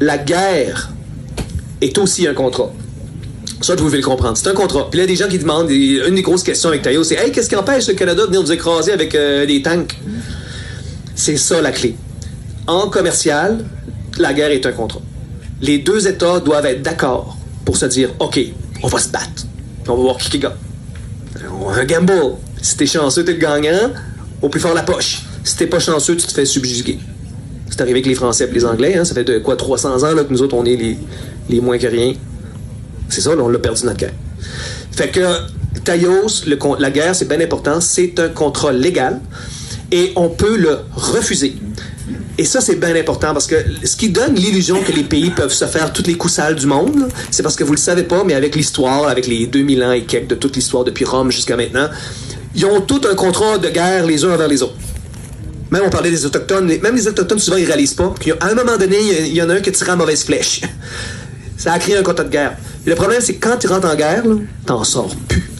La guerre est aussi un contrat. Ça, vous devez le comprendre. C'est un contrat. Puis là, il y a des gens qui demandent, une des grosses questions avec Tayo, c'est « Hey, qu'est-ce qui empêche le Canada de venir nous écraser avec des tanks? » C'est ça la clé. En commercial, la guerre est un contrat. Les deux États doivent être d'accord pour se dire « OK, on va se battre. On va voir qui gagne. » Un gamble. Si t'es chanceux, t'es le gagnant. Au plus fort la poche. Si t'es pas chanceux, tu te fais subjuguer. C'est arrivé avec les Français et les Anglais. Hein? Ça fait de quoi, 300 ans là, que nous autres, on est les moins que rien. C'est ça, là, on l'a perdu notre guerre. Fait que Taïos, la guerre, c'est bien important. C'est un contrat légal et on peut le refuser. Et ça, c'est bien important parce que ce qui donne l'illusion que les pays peuvent se faire toutes les coups sales du monde, là, c'est parce que vous le savez pas, mais avec l'histoire, avec les 2000 ans et quelques de toute l'histoire depuis Rome jusqu'à maintenant, ils ont tout un contrat de guerre les uns envers les autres. Même on parlait des Autochtones, même les Autochtones, souvent, ils réalisent pas qu'à un moment donné, il y en a un qui a tiré la mauvaise flèche. Ça a créé un contrat de guerre. Et le problème, c'est que quand tu rentres en guerre, là, t'en sors plus.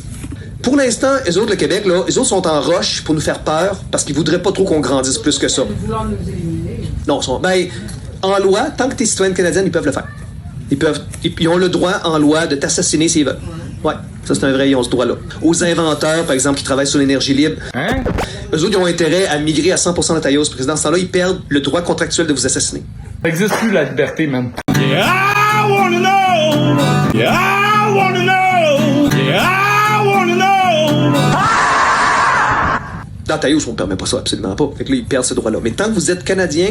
Pour l'instant, eux autres, le Québec, là, eux autres sont en roche pour nous faire peur parce qu'ils voudraient pas trop qu'on grandisse plus que ça. Non, en loi, tant que t'es citoyenne canadienne, ils peuvent le faire. Ils ont le droit en loi de t'assassiner s'ils veulent. Ouais, ça c'est un vrai, ils ont ce droit-là. Aux inventeurs, par exemple, qui travaillent sur l'énergie libre, eux autres, ils ont intérêt à migrer à 100% de Taïos. Parce que dans ce temps-là, ils perdent le droit contractuel de vous assassiner. Ça n'existe plus la liberté, man. Yeah, I wanna know. Yeah, I wanna know. Yeah, I wanna know. Dans Taïos, on ne permet pas ça, absolument pas. Fait que là, ils perdent ce droit-là. Mais tant que vous êtes Canadien,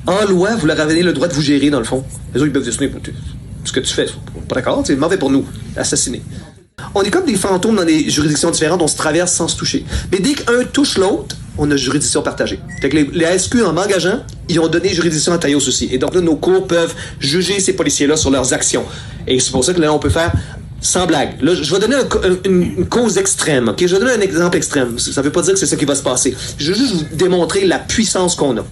en loi, vous leur avez le droit de vous gérer, dans le fond. Les autres, ils peuvent dire, ce que tu fais, pas d'accord, c'est mauvais pour nous, assassiner. On est comme des fantômes dans des juridictions différentes, on se traverse sans se toucher. Mais dès qu'un touche l'autre, on a juridiction partagée. Fait que les SQ, en m'engageant, ils ont donné juridiction à Taïos aussi. Et donc là, nos cours peuvent juger ces policiers-là sur leurs actions. Et c'est pour ça que là, on peut faire sans blague. Là, je vais donner une cause extrême, OK? Je vais donner un exemple extrême. Ça veut pas dire que c'est ça qui va se passer. Je veux juste vous démontrer la puissance qu'on a.